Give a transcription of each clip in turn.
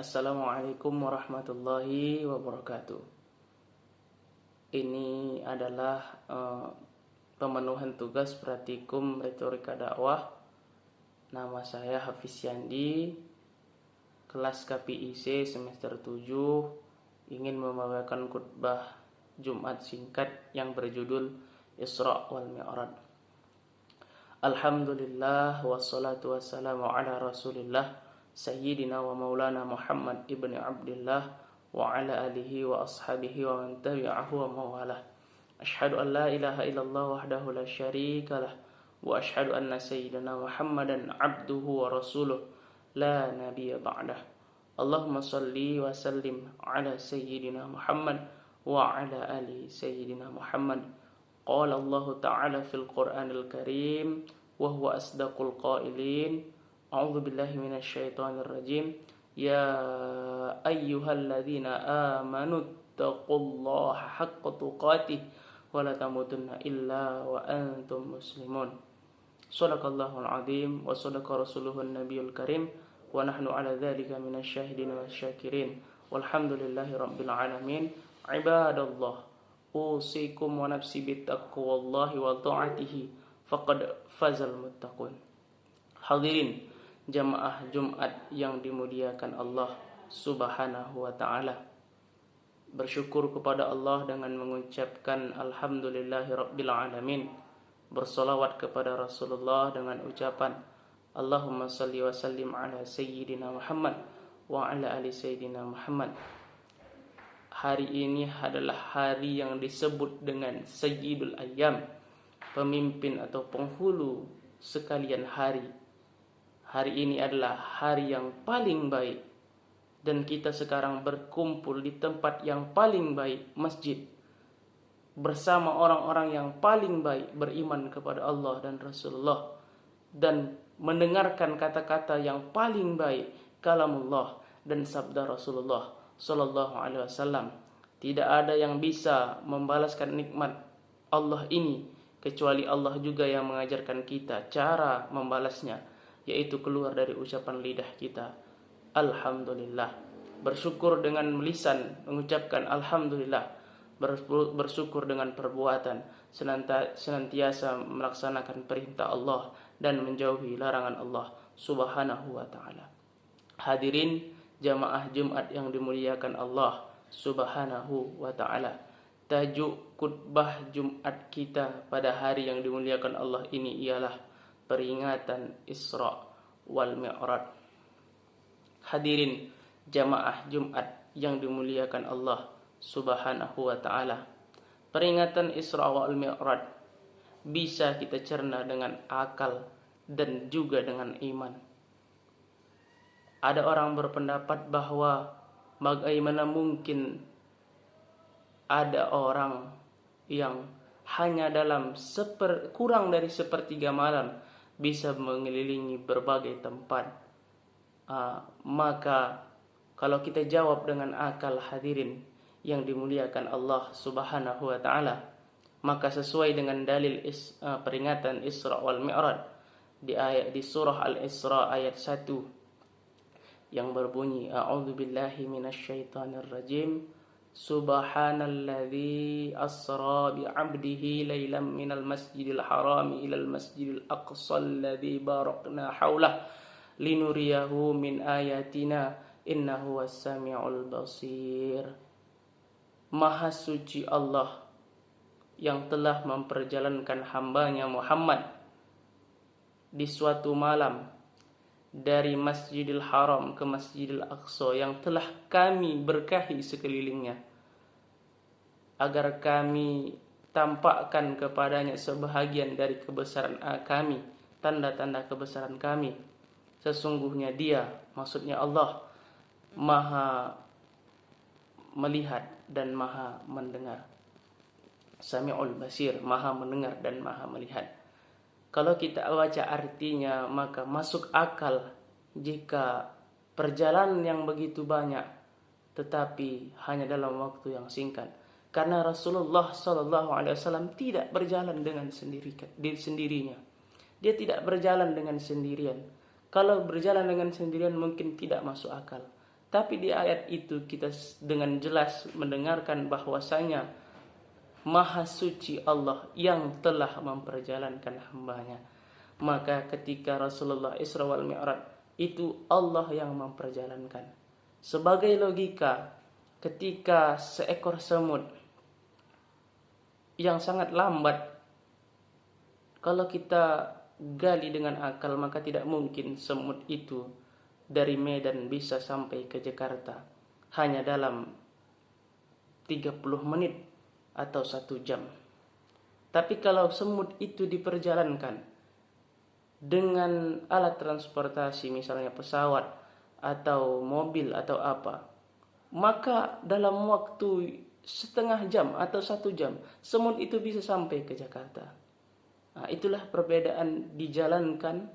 Assalamualaikum warahmatullahi wabarakatuh. Ini adalah pemenuhan tugas praktikum retorika dakwah. Nama saya Hafiz Yandi, kelas KPIC semester 7, ingin membawakan khutbah Jumat singkat yang berjudul Isra wal Mi'raj. Alhamdulillah wassalatu wassalamu ala Rasulillah Sayyidina wa maulana Muhammad ibn Abdullah wa ala alihi wa ashabihi wa man tabi'ahu wa mawalah. Ashhadu an la ilaha illallah wahdahu la syarika lah wa ashhadu anna sayyidina Muhammadan abduhu wa rasuluh la nabiyya ba'dah. Allahumma salli wa sallim ala sayyidina Muhammad wa ala ali sayyidina Muhammad. Qala Allah Ta'ala fil Qur'anil Karim wa huwa asdaqul qailin. A'udzu billahi minasyaitonir rajim. Ya ayyuhalladzina amanu taqullaha haqqa tuqatih wa la tamutunna illa wa antum muslimun. Shadaqallahul azim wa shadaqa rasuluhun nabiyul karim wa nahnu ala dzalika minasyahidin wasyakirin. Walhamdulillahi rabbil alamin. Ibadallah, usikum wa nafsi bittaqwallahi wa ta'atihi faqad fazal muttaqun. Hadirin jamaah Jumat yang dimuliakan Allah Subhanahu wa ta'ala, bersyukur kepada Allah dengan mengucapkan Alhamdulillahi rabbil alamin, bersolawat kepada Rasulullah dengan ucapan Allahumma salli wa sallim ala sayyidina Muhammad wa ala ali sayyidina Muhammad. Hari ini adalah hari yang disebut dengan Sayyidul Ayyam, pemimpin atau penghulu sekalian hari. Hari ini adalah hari yang paling baik, dan kita sekarang berkumpul di tempat yang paling baik, masjid, bersama orang-orang yang paling baik, beriman kepada Allah dan Rasulullah, dan mendengarkan kata-kata yang paling baik, kalamullah dan sabda Rasulullah Sallallahu Alaihi Wasallam. Tidak ada yang bisa membalaskan nikmat Allah ini kecuali Allah juga yang mengajarkan kita cara membalasnya, yaitu keluar dari ucapan lidah kita, Alhamdulillah. Bersyukur dengan lisan, mengucapkan Alhamdulillah. Bersyukur dengan perbuatan, senantiasa melaksanakan perintah Allah dan menjauhi larangan Allah Subhanahu wa ta'ala. Hadirin jamaah Jumat yang dimuliakan Allah Subhanahu wa ta'ala, tajuk khutbah Jumat kita pada hari yang dimuliakan Allah ini ialah peringatan Isra wal Mi'raj. Hadirin jamaah Jumat yang dimuliakan Allah Subhanahu wa ta'ala, peringatan Isra wal Mi'raj bisa kita cerna dengan akal dan juga dengan iman. Ada orang berpendapat bahwa bagaimana mungkin ada orang yang hanya dalam kurang dari sepertiga malam bisa mengelilingi berbagai tempat. Maka kalau kita jawab dengan akal, hadirin yang dimuliakan Allah Subhanahu wa ta'ala, maka sesuai dengan dalil peringatan Isra wal Mi'raj di surah Al-Isra ayat 1 yang berbunyi A'udzu billahi minasyaitonir rajim. Subhanalladzi asra bi 'abdihi lailan minal masjidil harami ilal masjidil aqsal ladzi barakna haulah linuriyahu min ayatina innahu was-sami'ul basir. Maha suci Allah yang telah memperjalankan hambanya Muhammad di suatu malam dari Masjidil Haram ke Masjidil Aqsa yang telah kami berkahi sekelilingnya, agar kami tampakkan kepadanya sebahagian dari kebesaran kami, tanda-tanda kebesaran kami. Sesungguhnya Dia, maksudnya Allah, Maha melihat dan Maha mendengar. Sami'ul Basir, Maha mendengar dan Maha melihat. Kalau kita baca artinya, maka masuk akal jika perjalanan yang begitu banyak tetapi hanya dalam waktu yang singkat. Karena Rasulullah SAW tidak berjalan dengan sendirinya. Dia tidak berjalan dengan sendirian. Kalau berjalan dengan sendirian mungkin tidak masuk akal. Tapi di ayat itu kita dengan jelas mendengarkan bahwasanya Maha suci Allah yang telah memperjalankan hambanya. Maka ketika Rasulullah Isra wal Mi'raj itu Allah yang memperjalankan. Sebagai logika, ketika seekor semut yang sangat lambat, kalau kita gali dengan akal, maka tidak mungkin semut itu dari Medan bisa sampai ke Jakarta hanya dalam 30 menit atau 1 jam. Tapi kalau semut itu diperjalankan dengan alat transportasi, misalnya pesawat atau mobil atau apa, maka dalam waktu setengah jam atau 1 jam semut itu bisa sampai ke Jakarta. Nah, itulah perbedaan dijalankan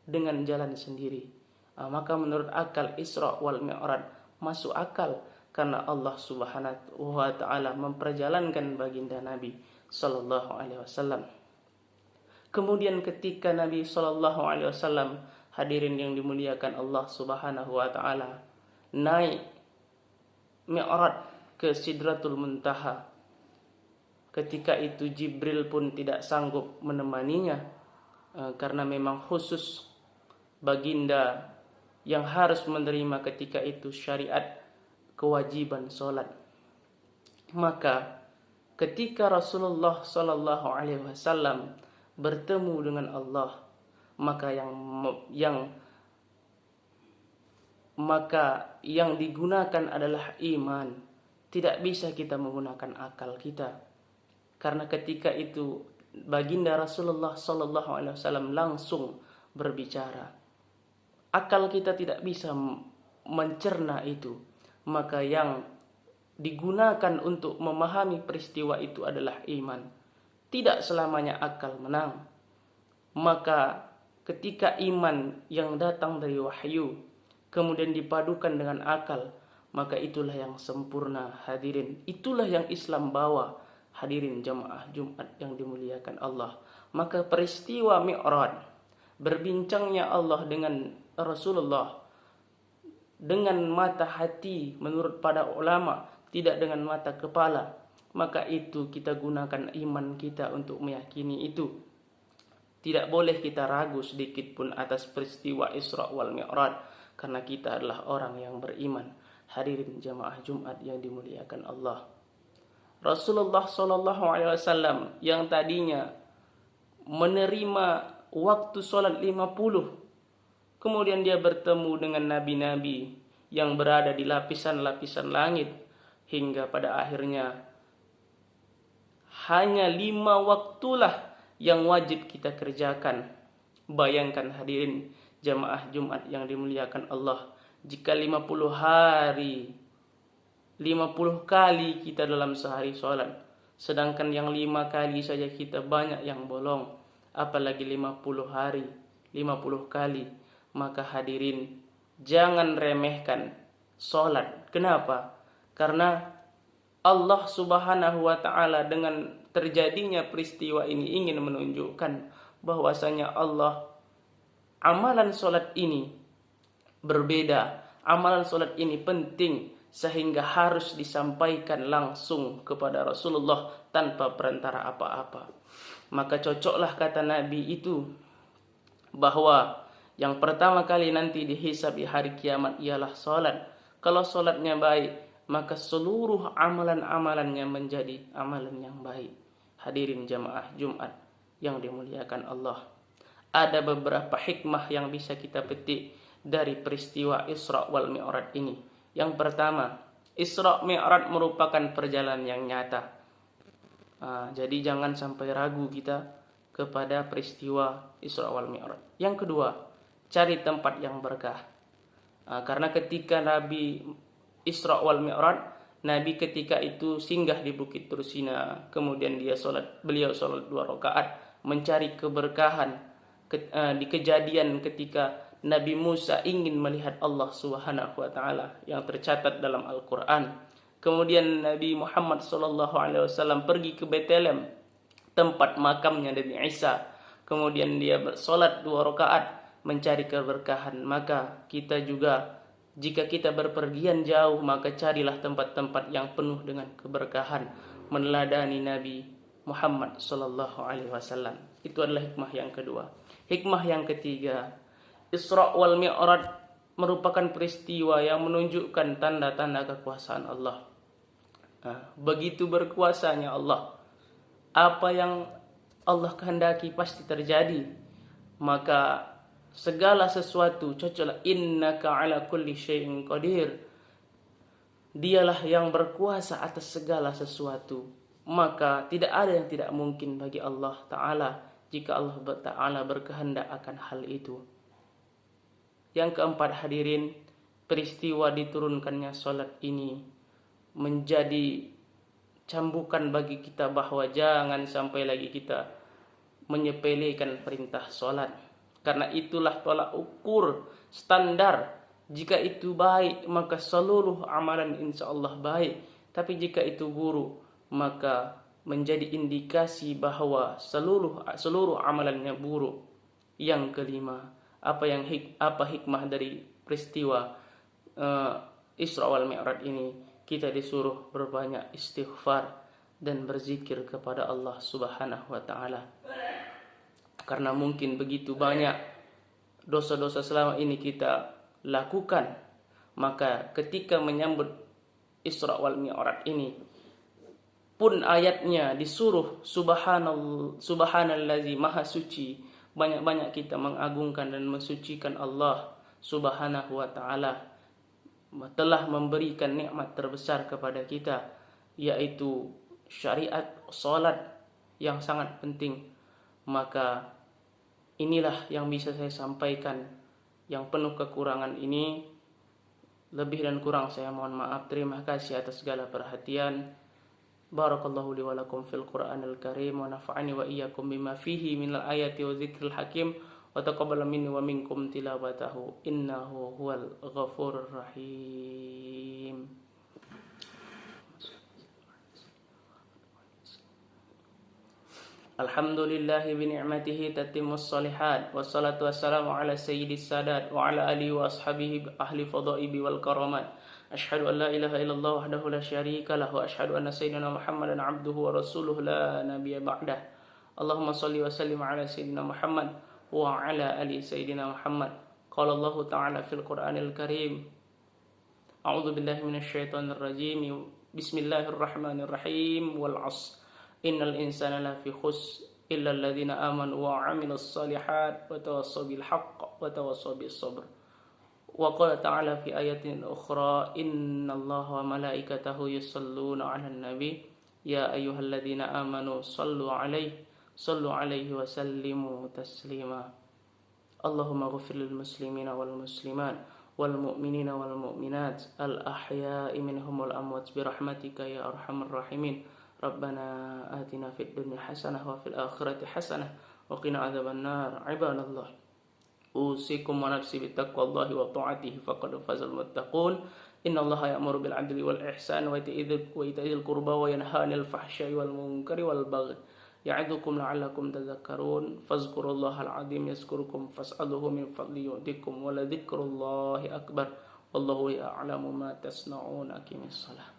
dengan jalan sendiri. Maka menurut akal Isra wal Mi'raj masuk akal karena Allah Subhanahu wa taala memperjalankan baginda Nabi sallallahu alaihi wasallam. Kemudian ketika Nabi sallallahu alaihi wasallam, hadirin yang dimuliakan Allah Subhanahu wa taala, naik Mi'raj ke Sidratul Muntaha, ketika itu Jibril pun tidak sanggup menemaninya karena memang khusus baginda yang harus menerima ketika itu syariat kewajiban sholat. Maka ketika Rasulullah sallallahu alaihi wasallam bertemu dengan Allah, maka yang digunakan adalah iman. Tidak bisa kita menggunakan akal kita. Karena ketika itu baginda Rasulullah sallallahu alaihi wasallam langsung berbicara. Akal kita tidak bisa mencerna itu. Maka yang digunakan untuk memahami peristiwa itu adalah iman. Tidak selamanya akal menang. Maka ketika iman yang datang dari wahyu kemudian dipadukan dengan akal, maka itulah yang sempurna, hadirin. Itulah yang Islam bawa, hadirin jamaah Jumat yang dimuliakan Allah. Maka peristiwa Mi'raj, berbincangnya Allah dengan Rasulullah dengan mata hati menurut para ulama, tidak dengan mata kepala, maka itu kita gunakan iman kita untuk meyakini itu. Tidak boleh kita ragu sedikit pun atas peristiwa Isra wal Mi'raj, karena kita adalah orang yang beriman. Hadirin jamaah Jumat yang dimuliakan Allah. Rasulullah sallallahu alaihi wasallam yang tadinya menerima waktu salat 50, kemudian dia bertemu dengan nabi-nabi yang berada di lapisan-lapisan langit, hingga pada akhirnya hanya 5 waktulah yang wajib kita kerjakan. Bayangkan hadirin jamaah Jumat yang dimuliakan Allah, jika 50 hari 50 kali kita dalam sehari sholat, sedangkan yang 5 kali saja kita banyak yang bolong, apalagi 50 hari 50 kali. Maka hadirin, jangan remehkan sholat. Kenapa? Karena Allah Subhanahu wa ta'ala dengan terjadinya peristiwa ini ingin menunjukkan bahwasanya Allah, amalan sholat ini berbeda. Amalan sholat ini penting sehingga harus disampaikan langsung kepada Rasulullah tanpa perantara apa-apa. Maka cocoklah kata Nabi itu bahwa yang pertama kali nanti dihisab di hari kiamat ialah sholat. Kalau sholatnya baik, maka seluruh amalan-amalannya menjadi amalan yang baik. Hadirin jamaah Jumat yang dimuliakan Allah, ada beberapa hikmah yang bisa kita petik dari peristiwa Isra wal Mi'raj ini. Yang pertama, Isra Mi'raj merupakan perjalanan yang nyata. Jadi jangan sampai ragu kita kepada peristiwa Isra wal Mi'raj. Yang kedua, cari tempat yang berkah. Karena ketika Nabi Isra wal Mi'raj, Nabi ketika itu singgah di Bukit Tursina, kemudian beliau sholat 2 rakaat mencari keberkahan. Di kejadian ketika Nabi Musa ingin melihat Allah Subhanahu wa taala yang tercatat dalam Al-Qur'an. Kemudian Nabi Muhammad sallallahu alaihi wasallam pergi ke Bethlehem, tempat makamnya Nabi Isa. Kemudian dia bersolat 2 rakaat mencari keberkahan. Maka kita juga Jika kita berpergian jauh, maka carilah tempat-tempat yang penuh dengan keberkahan, meneladani Nabi Muhammad sallallahu alaihi wasallam. Itu adalah hikmah yang kedua. Hikmah yang ketiga, Isra wal Mi'raj merupakan peristiwa yang menunjukkan tanda-tanda kekuasaan Allah. Begitu berkuasanya Allah, apa yang Allah kehendaki pasti terjadi. Maka segala sesuatu cocoklah, innaka ala kulli syai'in qadir. Dialah yang berkuasa atas segala sesuatu. Maka tidak ada yang tidak mungkin bagi Allah Ta'ala jika Allah Ta'ala berkehendak akan hal itu. Yang keempat hadirin, peristiwa diturunkannya salat ini menjadi cambukan bagi kita bahwa jangan sampai lagi kita menyepelekan perintah salat. Karena itulah tolak ukur standar. Jika itu baik, maka seluruh amalan insya Allah baik. Tapi jika itu buruk, maka menjadi indikasi bahwa seluruh amalannya buruk. Yang kelima, apa hikmah dari peristiwa Isra wal Mi'raj ini? Kita disuruh berbanyak istighfar dan berzikir kepada Allah Subhanahu wa taala. Karena mungkin begitu banyak dosa-dosa selama ini kita lakukan, maka ketika menyambut Isra wal Mi'raj ini pun ayatnya disuruh subhanallazi maha suci, banyak-banyak kita mengagungkan dan mensucikan Allah Subhanahu wa taala, telah memberikan nikmat terbesar kepada kita, yaitu syariat salat yang sangat penting. Maka inilah yang bisa saya sampaikan. Yang penuh kekurangan ini, lebih dan kurang saya mohon maaf. Terima kasih atas segala perhatian. Barakallahu li wa lakum fil Qur'anil Karim wa nafa'ani wa iyyakum bima fihi minal ayati wa dzikril hakim wa taqabbal minni wa minkum tilawatahu innahu huwal ghafurur rahim. Alhamdulillahi bi ni'matihi tatimmus shalihat, wassalatu wassalamu ala sayyidis sadat wa ala alihi wa ashabihi ahli fadaibi wal karamat. Asyhadu an la ilaha illallah wahdahu la syarika lahu, asyhadu anna sayyidina Muhammadan abduhu wa rasuluhu la nabiyya ba'dah. Allahumma shalli wa sallim ala sayyidina Muhammad wa ala ali sayyidina Muhammad. Qala Allah ta'ala fil Qur'anil Karim, a'udzu billahi minasy syaithanir rajim. Bismillahirrahmanirrahim. Wal 'ashr innal insana lafi khusr illa alladhina amanu wa 'amilus shalihat wa tawassaw bil haqq wa tawassaw bis sabr. Wa qala ta'ala fi ayatin ukhra, innallaha wa malaikatahu yusholluna 'alan nabi ya ayyuhalladzina amanu sallu 'alaihi wa sallimu taslima. Allahumma ighfir lil muslimina wal muslimat wal mu'minina wal mu'minat al ahya'i minhum wal amwat bi rahmatika ya arhamar rahimin. Rabbana atina fid dunya hasanah wa fil akhirati hasanah wa qina adzabannar. Ibadallah, usikum wa nafsi bittaqwallahi wa ta'atihi faqad fazal muttaqun. Innallaha ya'muru bil 'adli wal ihsan wa ita'il qurba wa yanha 'anil fahsya'i wal munkari wal baghi ya'idukum la'allakum tadhakkarun. Fazkurullahal 'azim yazkurkum fas'aluhu min fadli yu'tikum wa la dzikrullahi akbar. Wallahu ya'lamu ma tasna'un. Aqimissalah.